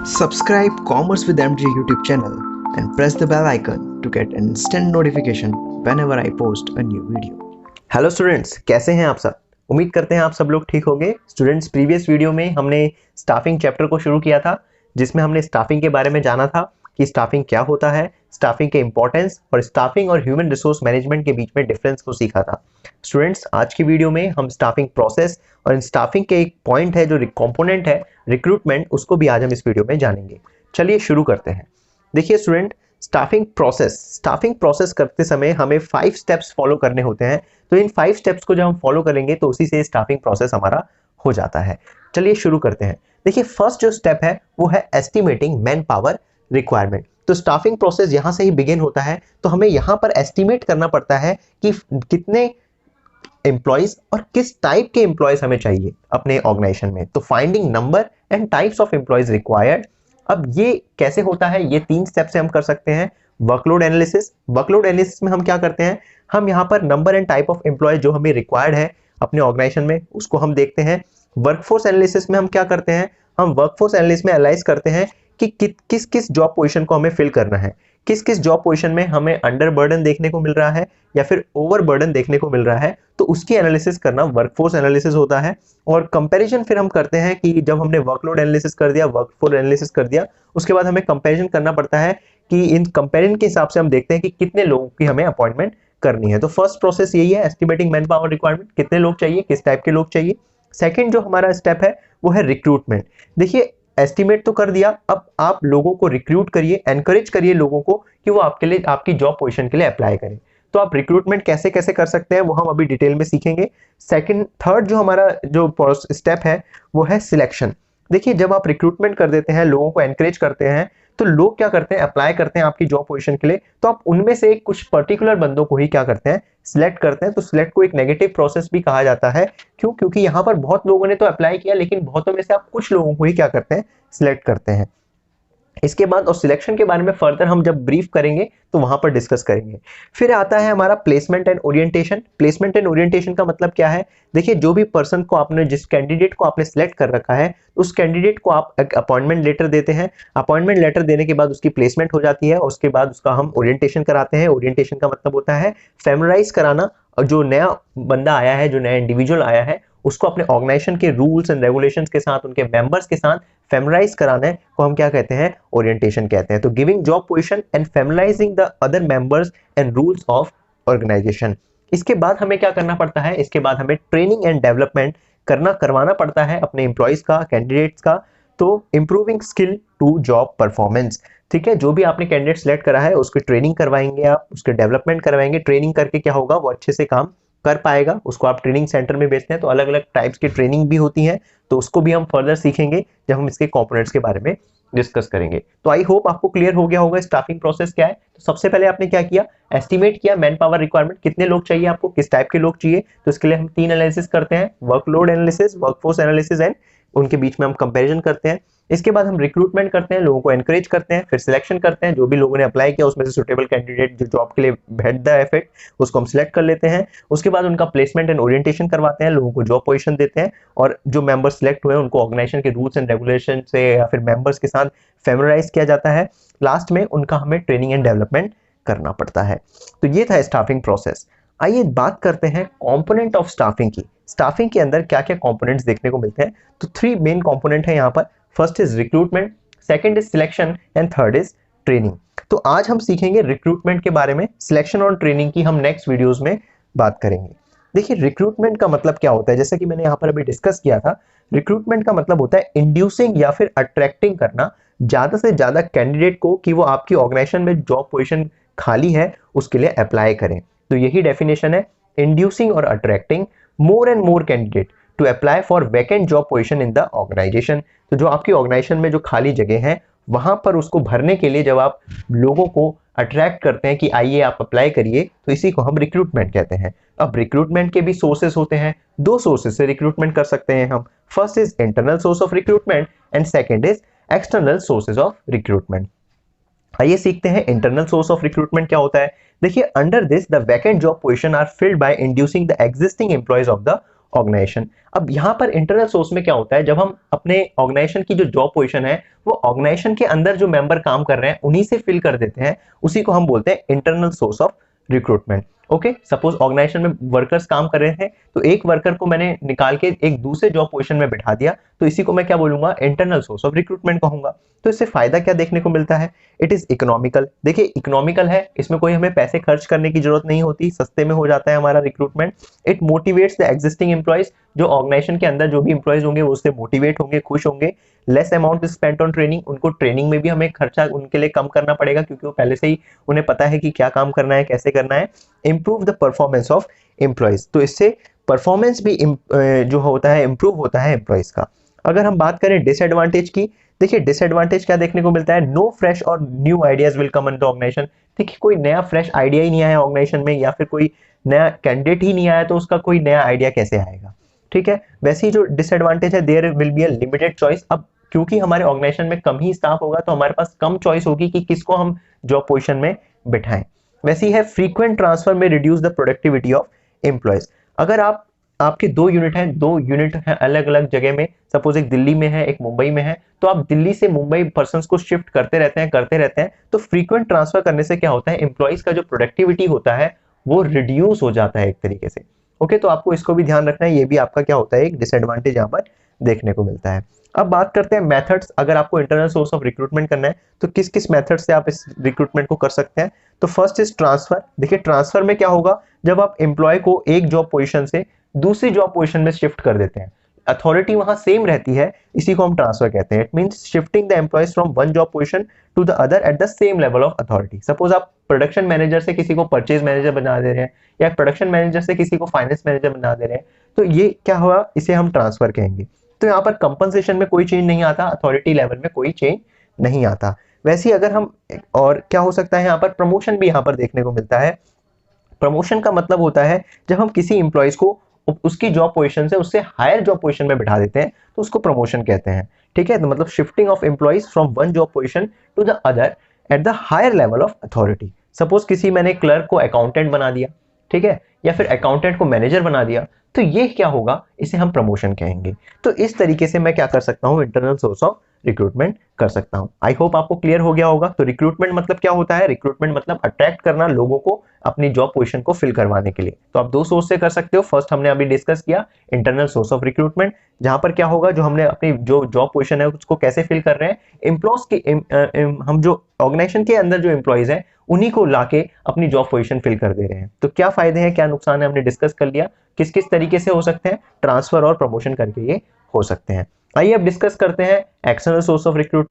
Subscribe Commerce with MJ YouTube channel and press the bell icon to get instant notification whenever I post a new video. Hello students, कैसे हैं आप सब। उम्मीद करते हैं आप सब लोग ठीक होंगे। स्टूडेंट्स, प्रीवियस वीडियो में हमने स्टाफिंग चैप्टर को शुरू किया था, जिसमें हमने स्टाफिंग के बारे में जाना था कि स्टाफिंग क्या होता है, स्टाफिंग के इंपॉर्टेंस और स्टाफिंग और ह्यूमन रिसोर्स मैनेजमेंट के बीच में डिफरेंस को सीखा था। स्टूडेंट्स, आज की वीडियो में हम स्टाफिंग प्रोसेस और स्टाफिंग के एक पॉइंट है जो कंपोनेंट है रिक्रूटमेंट, उसको भी आज हम इस वीडियो में जानेंगे। चलिए शुरू करते हैं। देखिए स्टूडेंट, स्टाफिंग प्रोसेस करते समय हमें 5 स्टेप्स फॉलो करने होते हैं। तो इन 5 स्टेप्स को जब हम फॉलो करेंगे तो उसी से स्टाफिंग प्रोसेस हमारा हो जाता है। चलिए शुरू करते हैं। देखिए फर्स्ट जो स्टेप है वो है एस्टिमेटिंग मैन पावर रिक्वायरमेंट। तो स्टाफिंग प्रोसेस यहां से ही बिगिन होता है। तो हमें यहां पर एस्टिमेट करना पड़ता है कि कितने एम्प्लॉइज और किस टाइप के एम्प्लॉइज हमें चाहिए अपने ऑर्गेनाइजेशन में। तो finding number and types of employees required. अब ये कैसे होता है, ये 3 स्टेप से हम कर सकते हैं। वर्कलोड एनालिसिस में हम क्या करते हैं, हम यहाँ पर number and type of employ जो हमें रिक्वायर्ड है अपने ऑर्गेनाइजेशन में उसको हम देखते हैं। वर्कफोर्स एनालिसिस में हम क्या करते हैं, हम वर्कफोर्स एनालिसिस में एनालाइज करते हैं कि किस किस जॉब पोजीशन को हमें फिल करना है, किस किस जॉब पोजीशन में हमें अंडर बर्डन देखने को मिल रहा है या फिर ओवर बर्डन देखने को मिल रहा है। तो उसकी एनालिसिस करना वर्कफोर्स एनालिसिस होता है। और कंपैरिजन फिर हम करते हैं कि जब हमने वर्कलोड एनालिसिस कर दिया, वर्कफोर्स एनालिसिस कर दिया, उसके बाद हमें कंपैरिजन करना पड़ता है कि इन कंपैरिजन के हिसाब से हम देखते हैं कि कितने लोगों की हमें अपॉइंटमेंट करनी है। तो फर्स्ट प्रोसेस यही है, एस्टिमेटिंग मैन पावर रिक्वायरमेंट, कितने लोग चाहिए, किस टाइप के लोग चाहिए। सेकंड जो हमारा स्टेप है वो है रिक्रूटमेंट। देखिए एस्टिमेट तो कर दिया, अब आप लोगों को रिक्रूट करिए, एनकरेज करिए लोगों को कि वो आपके लिए, आपकी जॉब पोजीशन के लिए अप्लाई करें। तो आप रिक्रूटमेंट कैसे कैसे कर सकते हैं वो हम अभी डिटेल में सीखेंगे। थर्ड जो हमारा जो स्टेप है वो है सिलेक्शन। देखिए जब आप रिक्रूटमेंट कर देते हैं, लोगों को एनकरेज करते हैं, तो लोग क्या करते हैं, अप्लाई करते हैं आपकी जॉब पोजीशन के लिए। तो आप उनमें से कुछ पर्टिकुलर बंदों को ही क्या करते हैं, सिलेक्ट करते हैं। तो सिलेक्ट को एक नेगेटिव प्रोसेस भी कहा जाता है। क्यों? क्योंकि यहाँ पर बहुत लोगों ने तो अप्लाई किया, लेकिन बहुतों में से आप कुछ लोगों को ही क्या करते हैं, सिलेक्ट करते हैं। इसके बाद और सिलेक्शन के बारे में फर्दर हम जब ब्रीफ करेंगे तो वहां पर डिस्कस करेंगे। फिर आता है हमारा placement and orientation. Placement and orientation का मतलब क्या है, देखिए जो भी पर्सन को आपने, जिस कैंडिडेट को आपने सिलेक्ट कर रखा है, उस कैंडिडेट को आप एक अपॉइंटमेंट लेटर देते हैं। अपॉइंटमेंट लेटर देने के बाद उसकी प्लेसमेंट हो जाती है और उसके बाद उसका हम ओरिएंटेशन कराते हैं। ओरिएंटेशन का मतलब होता है फैमिलाइज कराना, और जो नया बंदा आया है, जो नया इंडिविजुअल आया है, उसको अपने ऑर्गेनाइजेशन के रूल्स एंड रेगुलेशंस के साथ, उनके मेंबर्स के साथ फैमिलाइज कराने को हम क्या कहते हैं, ओरिएंटेशन कहते हैं। तो giving job position and familiarising the other members and rules of organisation. इसके बाद हमें क्या करना पड़ता है, इसके बाद हमें ट्रेनिंग एंड डेवलपमेंट करवाना पड़ता है अपने एम्प्लॉइज का, कैंडिडेट्स का। तो improving skill to job performance. ठीक है, जो भी आपने कैंडिडेट सेलेक्ट करा है उसकी ट्रेनिंग करवाएंगे, आप उसके डेवलपमेंट करवाएंगे। ट्रेनिंग करके क्या होगा, वो अच्छे से काम कर पाएगा। उसको आप ट्रेनिंग सेंटर में भेजते हैं तो अलग अलग टाइप्स की ट्रेनिंग भी होती है, तो उसको भी हम फर्दर सीखेंगे जब हम इसके कंपोनेंट्स के बारे में डिस्कस करेंगे। तो आई होप आपको क्लियर हो गया होगा स्टाफिंग प्रोसेस क्या है। तो सबसे पहले आपने क्या किया, एस्टिमेट किया मैन पावर रिक्वायरमेंट, कितने लोग चाहिए आपको, किस टाइप के लोग चाहिए। तो इसके लिए हम 3 एनालिसिस करते हैं, workload analysis, workforce analysis and उनके बीच में हम कंपैरिजन करते हैं। इसके बाद हम रिक्रूटमेंट करते हैं, लोगों को एनकरेज करते हैं। फिर सिलेक्शन करते हैं, जो भी लोगों ने अप्लाई किया उसमें से सुटेबल कैंडिडेट जो जॉब के लिए हेड द इफेक्ट, उसको हम सिलेक्ट कर लेते हैं। उसके बाद उनका प्लेसमेंट एंड ओरिएंटेशन करवाते हैं, लोगों को जॉब पोजीशन देते हैं, और जो मेंबर्स सिलेक्ट हुए हैं उनको ऑर्गेनाइजेशन के रूल्स एंड रेगुलेशन से या फिर मेंबर्स के साथ फैमिलाइज किया जाता है। लास्ट में उनका हमें ट्रेनिंग एंड डेवलपमेंट करना पड़ता है। तो ये था स्टाफिंग प्रोसेस। आइए बात करते हैं कंपोनेंट ऑफ स्टाफिंग की। स्टाफिंग के अंदर क्या क्या कंपोनेंट्स देखने को मिलते हैं। तो 3 मेन कंपोनेंट है यहाँ पर। First is recruitment, second is selection and third is training. तो आज हम सीखेंगे रिक्रूटमेंट के बारे में। सिलेक्शन और ट्रेनिंग की हम नेक्स्ट वीडियोस में बात करेंगे। देखिए रिक्रूटमेंट का मतलब क्या होता है, जैसे कि मैंने यहाँ पर अभी डिस्कस किया था। रिक्रूटमेंट का मतलब होता है इंड्यूसिंग या फिर अट्रैक्टिंग करना ज्यादा से ज्यादा कैंडिडेट को कि वो आपकी ऑर्गेनाइजेशन में जॉब पोजीशन खाली है उसके लिए अप्लाई करें। तो यही डेफिनेशन है, इंड्यूसिंग और attracting more and more candidate to apply for vacant job position in the organisation. तो जो आपकी ऑर्गेनाइजेशन में जो खाली जगह है वहां पर उसको भरने के लिए जब आप लोगों को अट्रैक्ट करते हैं कि आइए आप अप्लाई करिए, तो इसी को हम रिक्रूटमेंट कहते हैं। अब रिक्रूटमेंट के भी सोर्सेस होते हैं, 2 सोर्सेस से रिक्रूटमेंट कर सकते हैं हम। First is internal source of recruitment and second is external sources of recruitment. आइए सीखते हैं इंटरनल सोर्स ऑफ रिक्रूटमेंट क्या होता है। देखिए under this the vacant job position are filled by inducing the existing employees of the organisation. अब यहाँ पर इंटरनल सोर्स में क्या होता है, जब हम अपने ऑर्गेनाइजेशन की जो जॉब पोजीशन है वो ऑर्गेनाइजेशन के अंदर जो मेंबर काम कर रहे हैं उन्हीं से फिल कर देते हैं, उसी को हम बोलते हैं internal source of recruitment. Okay, suppose organisation में वर्कर्स काम कर रहे हैं, तो एक वर्कर को मैंने निकाल के एक दूसरे जॉब पोजीशन में बिठा दिया, तो इसी को मैं क्या बोलूंगा, इंटरनल सोर्स ऑफ रिक्रूटमेंट कहूंगा। तो इससे फायदा क्या देखने को मिलता है, इट इज इकोनॉमिकल। देखिए इकोनॉमिकल है, इसमें कोई हमें पैसे खर्च करने की जरूरत नहीं होती, सस्ते में हो जाता है हमारा recruitment. It motivates the existing employees, जो ऑर्गेनाइजेशन के अंदर जो भी एम्प्लॉइज होंगे वो उससे मोटिवेट होंगे, खुश होंगे। Less amount spent on training, उनको ट्रेनिंग में भी हमें खर्चा उनके लिए कम करना पड़ेगा, क्योंकि वो पहले से ही उन्हें पता है कि क्या काम करना है, कैसे करना है। Improve the performance of employees, तो इससे परफॉर्मेंस भी जो होता है इंप्रूव होता है एम्प्लॉइज का। अगर हम बात करें डिसएडवांटेज की, देखिए डिसएडवांटेज क्या देखने को मिलता है, नो फ्रेश और new ideas will come in the organisation. देखिए कोई नया फ्रेश आइडिया ही नहीं आया ऑर्गेनाइजेशन में, या फिर कोई नया कैंडिडेट ही नहीं आया, तो उसका कोई नया आइडिया कैसे आएगा। ठीक है, वैसे ही जो डिसएडवांटेज है, there will be a limited choice. अब क्योंकि हमारे ऑर्गेनाइजेशन में कम ही स्टाफ होगा, तो हमारे पास कम चॉइस होगी कि किसको हम जॉब पोजीशन में बिठाएं। वैसे ही है, फ्रीक्वेंट ट्रांसफर में reduce the productivity of employees. अगर आपके 2 यूनिट हैं, 2 यूनिट हैं अलग अलग जगह में, सपोज एक दिल्ली में है एक मुंबई में है, तो आप दिल्ली से मुंबई पर्सन्स को शिफ्ट करते रहते हैं, तो फ्रीक्वेंट ट्रांसफर करने से क्या होता है, एम्प्लॉयज का जो प्रोडक्टिविटी होता है वो रिड्यूस हो जाता है एक तरीके से। ओके, तो आपको इसको भी ध्यान रखना है, ये भी आपका क्या होता है, एक डिसएडवांटेज यहाँ पर देखने को मिलता है। अब बात करते हैं मेथड्स, अगर आपको इंटरनल सोर्स ऑफ रिक्रूटमेंट करना है तो किस किस मेथड से आप इस रिक्रूटमेंट को कर सकते हैं। तो फर्स्ट इज ट्रांसफर। देखिए ट्रांसफर में क्या होगा, जब आप एम्प्लॉय को एक जॉब पोजीशन से दूसरी जॉब पोजीशन में शिफ्ट कर देते हैं, अथॉरिटी वहां सेम रहती है, इसी को हम ट्रांसफर कहते हैं। It means shifting the employees from one job position to the other at the same level of authority. Suppose आप प्रोडक्शन मैनेजर से किसी को परचेज मैनेजर बना दे रहे हैं, या प्रोडक्शन मैनेजर से किसी को फाइनेंस मैनेजर बना दे रहे हैं, तो ये क्या हुआ, इसे हम ट्रांसफर कहेंगे। तो यहाँ पर कंपनसेशन में कोई चेंज नहीं आता, अथॉरिटी लेवल में कोई चेंज नहीं आता। वैसे ही अगर हम, और क्या हो सकता है यहाँ पर, प्रमोशन भी यहाँ पर देखने को मिलता है। प्रमोशन का मतलब होता है जब हम किसी एम्प्लॉयज को उसकी जॉब पोजीशन से उससे हायर जॉब पोजीशन में बिठा देते हैं, तो उसको प्रमोशन कहते हैं। ठीक है, तो मतलब shifting of employees from one job position to the other at the higher level of authority. Suppose किसी मैंने क्लर्क को अकाउंटेंट बना दिया, ठीक है, या फिर अकाउंटेंट को मैनेजर बना दिया, तो ये क्या होगा, इसे हम प्रमोशन कहेंगे। तो इस तरीके से मैं क्या कर सकता हूँ, इंटरनल सोर्स ऑफ रिक्रूटमेंट कर सकता हूं। आई होप आपको क्लियर हो गया होगा। तो रिक्रूटमेंट मतलब क्या होता है, रिक्रूटमेंट मतलब अट्रैक्ट करना लोगों को अपनी जॉब पोजीशन को फिल करवाने के लिए। तो आप 2 सोर्स से कर सकते हो। फर्स्ट हमने अभी डिस्कस किया इंटरनल सोर्स ऑफ रिक्रूटमेंट, जहां पर क्या होगा, जो हमने अपनी जो जॉब पोजीशन है उसको कैसे फिल कर रहे हैं, एम्प्लॉयज के हम जो ऑर्गेनाइजेशन के अंदर जो एम्प्लॉयज हैं उन्हीं को लाके अपनी जॉब पोजीशन फिल कर दे रहे हैं। तो क्या फायदे हैं, क्या नुकसान है, हमने डिस्कस कर लिया। किस किस तरीके से हो सकते हैं, ट्रांसफर और प्रमोशन करके ये हो सकते हैं। आइए अब डिस्कस करते हैं एक्सटर्नल सोर्स ऑफ रिक्रूट।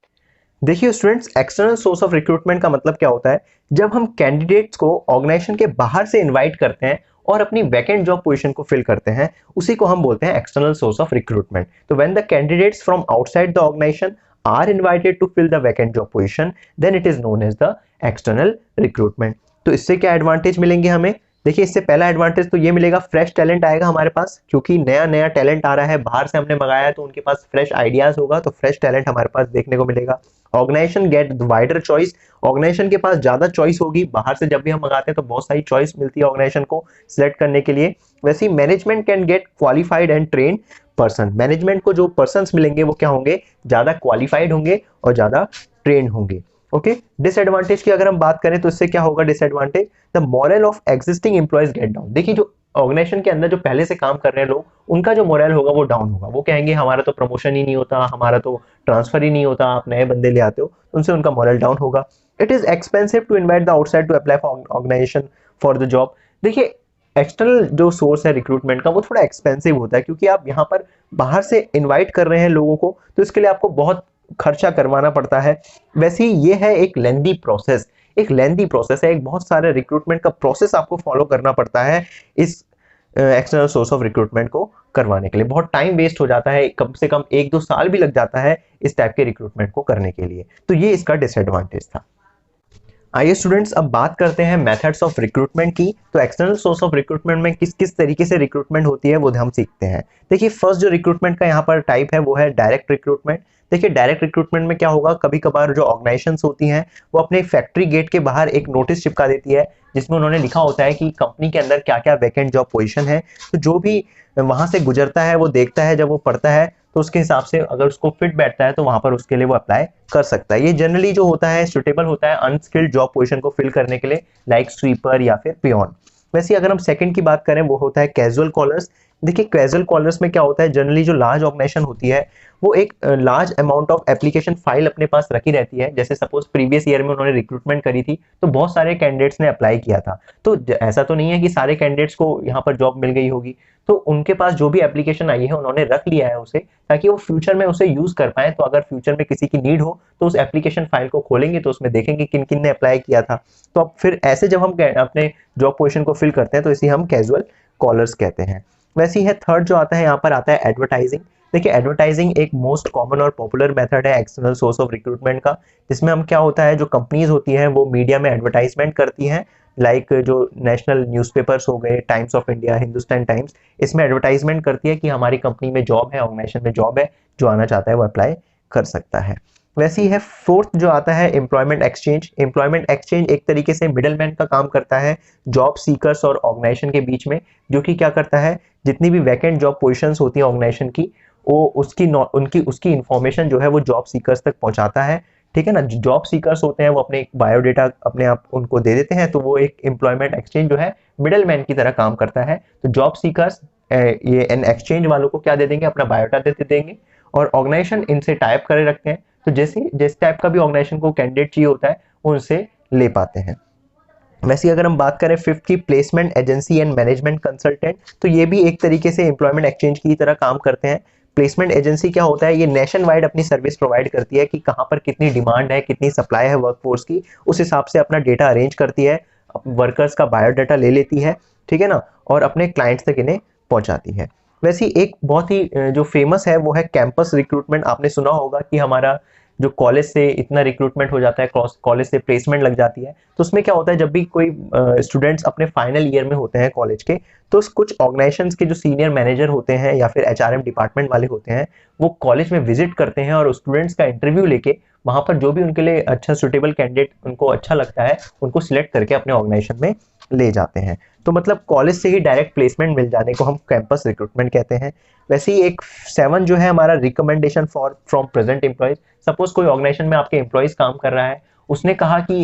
देखिए students, external source of recruitment का मतलब क्या होता है, जब हम कैंडिडेट्स को ऑर्गेनाइजेशन के बाहर से इनवाइट करते हैं और अपनी वैकेंट जॉब पोजीशन को फिल करते हैं, उसी को हम बोलते हैं एक्सटर्नल सोर्स ऑफ रिक्रूटमेंट। तो when the candidates from outside the organisation are invited to fill the vacant job position, then it is known as the external recruitment. तो इससे क्या एडवांटेज मिलेंगे हमें, देखिए इससे पहला एडवांटेज तो ये मिलेगा, फ्रेश टैलेंट आएगा हमारे पास, क्योंकि नया नया टैलेंट आ रहा है, बाहर से हमने मंगाया है, तो उनके पास फ्रेश आइडियाज होगा, तो फ्रेश टैलेंट हमारे पास देखने को मिलेगा। Organisation get wider choice, organisation के पास ज्यादा चॉइस होगी, बाहर से जब भी हम मंगाते हैं तो बहुत सारी चॉइस मिलती है ऑर्गेनाइजेशन को सिलेक्ट करने के लिए। वैसे ही management can get qualified and train person, management को जो पर्सन मिलेंगे वो क्या होंगे, ज्यादा क्वालिफाइड होंगे और ज्यादा ट्रेन होंगे। ओके, डिसएडवांटेज की अगर हम बात करें तो इससे क्या होगा disadvantage, the moral of existing employees get down. देखिए जो ऑर्गेनाइजेशन के अंदर जो पहले से काम कर रहे हैं लोग, उनका जो मोरल होगा वो डाउन होगा, वो कहेंगे हमारा तो प्रमोशन ही नहीं होता, हमारा तो ट्रांसफर ही नहीं होता, आप नए बंदे ले आते हो, उनसे उनका मोरल डाउन होगा। It is expensive to invite the outside to apply for organisation for the job. देखिए एक्सटर्नल जो सोर्स है रिक्रूटमेंट का वो थोड़ा एक्सपेंसिव होता है, क्योंकि आप यहाँ पर बाहर से इन्वाइट कर रहे हैं लोगों को, तो इसके लिए आपको बहुत खर्चा करवाना पड़ता है। वैसे ही ये है एक लेंदी प्रोसेस, एक लेंदी प्रोसेस है, एक बहुत सारे रिक्रूटमेंट का प्रोसेस आपको फॉलो करना पड़ता है इस एक्सटर्नल सोर्स ऑफ रिक्रूटमेंट को करवाने के लिए। बहुत टाइम वेस्ट हो जाता है, कम से कम 1-2 साल भी लग जाता है इस टाइप के रिक्रूटमेंट को करने के लिए। तो ये इसका डिसएडवांटेज था। आइए स्टूडेंट्स अब बात करते हैं मेथड्स ऑफ रिक्रूटमेंट की। तो एक्सटर्नल सोर्स ऑफ रिक्रूटमेंट में किस किस तरीके से रिक्रूटमेंट होती है वो हम सीखते हैं। देखिए फर्स्ट जो रिक्रूटमेंट का यहाँ पर टाइप है वो है डायरेक्ट रिक्रूटमेंट। देखिए डायरेक्ट रिक्रूटमेंट में क्या होगा, कभी कभार जो ऑर्गेनाइजेशंस होती हैं वो अपने फैक्ट्री गेट के बाहर एक नोटिस चिपका देती है जिसमें उन्होंने लिखा होता है कि कंपनी के अंदर क्या क्या वैकेंट जॉब पोजीशन है। तो जो भी वहां से गुजरता है वो देखता है, जब वो पढ़ता है तो उसके हिसाब से अगर उसको फिट बैठता है तो वहां पर उसके लिए वो अप्लाई कर सकता है। ये जनरली जो होता है सुटेबल होता है अनस्किल्ड जॉब पोजीशन को फिल करने के लिए, लाइक स्वीपर या फिर पियोन। वैसे अगर हम सेकंड की बात करें वो होता है कैजुअल कॉलर्स। देखिए कैजुअल कॉलर्स में क्या होता है, जनरली जो लार्ज ऑर्गेनाइजेशन होती है वो एक large amount of application file अपने पास रखी रहती है। जैसे सपोज प्रीवियस ईयर में उन्होंने रिक्रूटमेंट करी थी तो बहुत सारे कैंडिडेट्स ने अप्लाई किया था, तो ऐसा तो नहीं है कि सारे कैंडिडेट्स को यहाँ पर जॉब मिल गई होगी। तो उनके पास जो भी एप्लीकेशन आई है उन्होंने रख लिया है उसे, ताकि वो फ्यूचर में उसे यूज कर पाए। तो अगर फ्यूचर में किसी की नीड हो तो उस एप्लीकेशन फाइल को खोलेंगे तो उसमें देखेंगे किन किन ने अप्लाई किया था। तो अब फिर ऐसे जब हम अपने जॉब पोजीशन को फिल करते हैं तो इसे हम कैजुअल कॉलर्स कहते हैं। वैसे ही है थर्ड जो आता है, यहाँ पर आता है एडवर्टाइजिंग। देखिए एडवर्टाइजिंग एक मोस्ट कॉमन और पॉपुलर मेथड है एक्सटर्नल सोर्स ऑफ रिक्रूटमेंट का, जिसमें हम क्या होता है जो कंपनीज होती हैं वो मीडिया में एडवर्टाइजमेंट करती हैं, लाइक जो नेशनल न्यूज़पेपर्स हो गए, times of India, Hindustan times, इसमें एडवर्टाइजमेंट करती है कि हमारी कंपनी में जॉब है, ऑर्गेनाइजेशन में जॉब है, जो आना चाहता है वो अप्लाई कर सकता है। वैसे ही है फोर्थ जो आता है एम्प्लॉयमेंट एक्सचेंज। एम्प्लॉयमेंट एक्सचेंज एक तरीके से मिडलमैन का काम करता है जॉब सीकर्स और ऑर्गेनाइजेशन के बीच में, जो कि क्या करता है जितनी भी वैकेंट जॉब पोजीशंस होती है ऑर्गेनाइजेशन की वो उसकी इंफॉर्मेशन जो है वो जॉब सीकर्स तक पहुंचाता है। ठीक है ना, जॉब सीकर्स होते हैं वो अपने बायोडेटा अपने आप उनको दे देते हैं, तो वो एक एम्प्लॉयमेंट एक्सचेंज जो है मिडलमैन की तरह काम करता है। तो जॉब सीकर्स ये इन एक्सचेंज वालों को क्या दे देंगे, अपना बायोडाटा दे देंगे और ऑर्गेनाइजेशन इनसे टाइप करे रखते हैं। तो जैसे जिस टाइप का भी ऑर्गेनाइजेशन को कैंडिडेट चाहिए होता है वो उनसे ले पाते हैं। वैसे अगर हम बात करें फिफ्थ की placement agency and management consultant, तो ये भी एक तरीके से एम्प्लॉयमेंट एक्सचेंज की तरह काम करते हैं। प्लेसमेंट एजेंसी क्या होता है, ये नेशन वाइड अपनी सर्विस प्रोवाइड करती है कि कहाँ पर कितनी डिमांड है, कितनी सप्लाई है वर्कफोर्स की, उस हिसाब से अपना डेटा अरेंज करती है, वर्कर्स का बायोडाटा ले लेती है, ठीक है ना, और अपने क्लाइंट्स तक इन्हें पहुंचाती है। वैसे एक बहुत ही जो फेमस है वो है कैंपस रिक्रूटमेंट। आपने सुना होगा कि हमारा जो कॉलेज से इतना रिक्रूटमेंट हो जाता है, कॉलेज से प्लेसमेंट लग जाती है, तो उसमें क्या होता है जब भी कोई स्टूडेंट्स अपने फाइनल ईयर में होते हैं कॉलेज के, तो कुछ ऑर्गेनाइजेशंस के जो सीनियर मैनेजर होते हैं या फिर एचआरएम डिपार्टमेंट वाले होते हैं वो कॉलेज में विजिट करते हैं और स्टूडेंट्स का इंटरव्यू लेके वहां पर जो भी उनके लिए अच्छा सुटेबल कैंडिडेट उनको अच्छा लगता है उनको सिलेक्ट करके अपने ऑर्गेनाइजेशन में ले जाते हैं। तो मतलब कॉलेज से ही डायरेक्ट प्लेसमेंट मिल जाने को हम कैंपस रिक्रूटमेंट कहते हैं। वैसे ही एक 7 जो है हमारा recommendation for from present employees. Suppose कोई ऑर्गेनाइजेशन में आपके एम्प्लॉयज काम कर रहा है, उसने कहा कि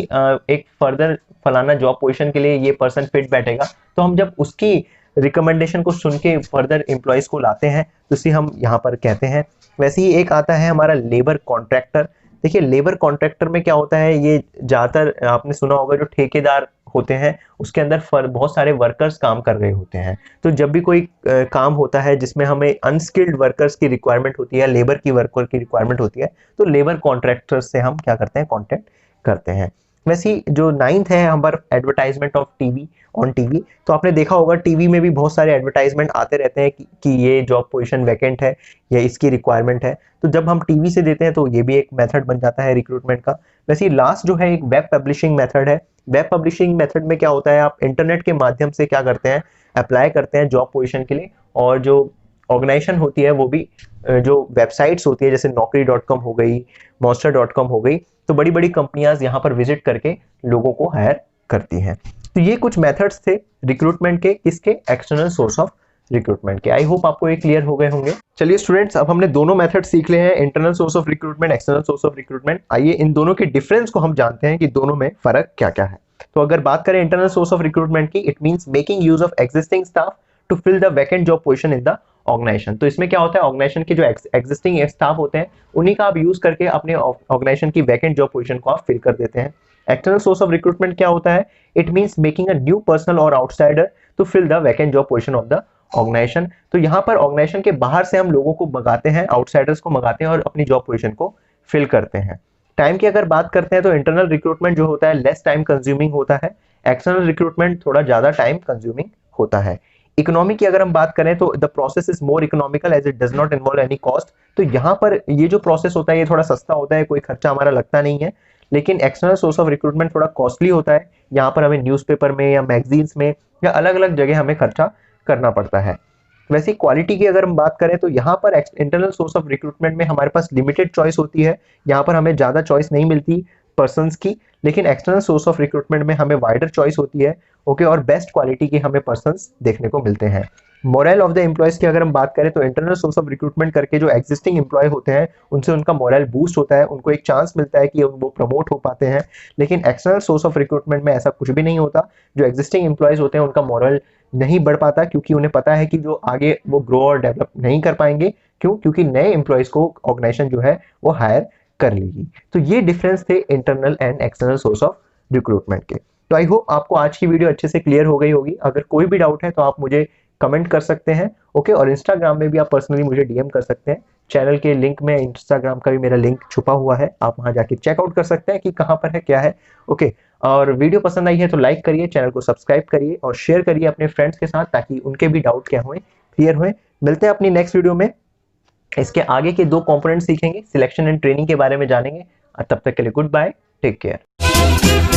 एक फर्दर फलाना जॉब पोजीशन के लिए ये पर्सन फिट बैठेगा, तो हम जब उसकी रिकमेंडेशन को सुन के फर्दर एम्प्लॉयज को लाते हैं तो इसे हम यहाँ पर कहते हैं। वैसे ही एक आता है हमारा लेबर कॉन्ट्रैक्टर। देखिए लेबर कॉन्ट्रैक्टर में क्या होता है, ये ज्यादातर आपने सुना होगा जो ठेकेदार होते हैं उसके अंदर बहुत सारे वर्कर्स काम कर रहे होते हैं। तो जब भी कोई काम होता है जिसमें हमें अनस्किल्ड वर्कर्स की रिक्वायरमेंट होती है, लेबर की वर्कर की रिक्वायरमेंट होती है, तो लेबर कॉन्ट्रैक्टर्स से हम क्या करते हैं, कॉन्टेक्ट करते हैं। वैसे जो 9th है हमारा advertisement of TV on TV. तो आपने देखा होगा टीवी में भी बहुत सारे एडवर्टाइजमेंट आते रहते हैं कि ये जॉब पोजीशन वैकेंट है या इसकी रिक्वायरमेंट है, तो जब हम टीवी से देते हैं तो ये भी एक मेथड बन जाता है रिक्रूटमेंट का। वैसे लास्ट जो है एक वेब पब्लिशिंग मेथड है। वेब पब्लिशिंग मेथड में क्या होता है, आप इंटरनेट के माध्यम से क्या करते हैं, अप्लाई करते हैं जॉब पोजीशन के लिए, और जो ऑर्गेनाइजेशन होती है वो भी जो वेबसाइट्स होती है जैसे naukri.com हो गई, monster.com हो गई, तो बड़ी बड़ी कंपनियां यहाँ पर विजिट करके लोगों को हायर करती हैं। तो ये कुछ मेथड्स थे रिक्रूटमेंट के, किसके, एक्सटर्नल सोर्स ऑफ रिक्रूटमेंट के। आई होप आपको ये क्लियर हो गए होंगे। चलिए स्टूडेंट्स, अब हमने दोनों मेथड सीख ले हैं, internal source of recruitment, external source of recruitment. आइए इन दोनों के डिफरेंस को हम जानते हैं कि दोनों में फर्क क्या क्या है। तो अगर बात करें इंटरनल सोर्स ऑफ रिक्रूटमेंट की, it means making use of existing staff to fill the vacant job position in the organisation. तो इसमें क्या होता है, ऑर्गेनाइजेशन के जो एग्जिस्टिंग स्टाफ होते हैं उन्हीं का आप यूज करके अपने ऑर्गेनाइजेशन की वैकेंट जॉब पोजीशन को आप फिल कर देते हैं। एक्सटर्नल सोर्स ऑफ रिक्रूटमेंट क्या होता है, it means making a new personal और outsider to fill the vacant job position of the organisation. तो यहाँ पर ऑर्गेनाइजेशन के बाहर से हम लोगों को मंगाते हैं, आउटसाइडर्स को मंगाते हैं और अपनी जॉब पोजीशन को फिल करते हैं। टाइम की अगर बात करते हैं तो इंटरनल रिक्रूटमेंट जो होता है लेस टाइम कंज्यूमिंग होता है, एक्सटर्नल रिक्रूटमेंट थोड़ा ज्यादा टाइम कंज्यूमिंग होता है। इकोनॉमी की अगर हम बात करें तो the process is more economical as it does not involve any cost. तो यहाँ पर ये जो प्रोसेस होता है ये थोड़ा सस्ता होता है, कोई खर्चा हमारा लगता नहीं है, लेकिन एक्सटर्नल सोर्स ऑफ रिक्रूटमेंट थोड़ा कॉस्टली होता है। यहाँ पर हमें न्यूज़पेपर में या मैगजीन्स में या अलग अलग जगह हमें खर्चा करना पड़ता है। वैसे क्वालिटी की अगर हम बात करें तो यहाँ पर इंटरनल सोर्स ऑफ रिक्रूटमेंट में हमारे पास लिमिटेड चॉइस होती है, यहाँ पर हमें ज़्यादा चॉइस नहीं मिलती पर्सन्स की, लेकिन एक्सटर्नल सोर्स ऑफ रिक्रूटमेंट में हमें वाइडर चॉइस होती है। ओके, और बेस्ट क्वालिटी के हमें पर्सन्स देखने को मिलते हैं। मोरल ऑफ द एम्प्लॉयज की अगर हम बात करें तो इंटरनल सोर्स ऑफ रिक्रूटमेंट करके जो एग्जिस्टिंग एम्प्लॉय होते हैं उनसे उनका मोरल बूस्ट होता है, उनको एक चांस मिलता है कि वो प्रमोट हो पाते हैं। लेकिन एक्सटर्नल सोर्स ऑफ रिक्रूटमेंट में ऐसा कुछ भी नहीं होता। जो एग्जिस्टिंग एम्प्लॉयज होते हैं उनका मोरल नहीं बढ़ पाता, क्योंकि उन्हें पता है कि जो आगे वो ग्रो और डेवलप नहीं कर पाएंगे। क्यों? क्योंकि नए एम्प्लॉयज को ऑर्गेनाइजेशन जो है वो हायर कर लेगी। तो ये डिफरेंस थे internal and external source of recruitment के। तो आई होप आपको आज की वीडियो अच्छे से क्लियर हो गई होगी। अगर कोई भी डाउट है तो आप मुझे कमेंट कर सकते हैं। ओके, और इंस्टाग्राम में भी आप पर्सनली मुझे डीएम कर सकते हैं। चैनल के लिंक में इंस्टाग्राम का भी मेरा लिंक छुपा हुआ है, आप वहां जाके चेकआउट कर सकते हैं कि कहाँ पर है, क्या है। ओके, और वीडियो पसंद आई है तो लाइक करिए, चैनल को सब्सक्राइब करिए और शेयर करिए अपने फ्रेंड्स के साथ, ताकि उनके भी डाउट क्या हुए क्लियर हुए। मिलते हैं अपनी नेक्स्ट वीडियो में। इसके आगे के 2 कंपोनेंट सीखेंगे, सिलेक्शन एंड ट्रेनिंग के बारे में जानेंगे। तब तक के लिए गुड बाय, टेक केयर।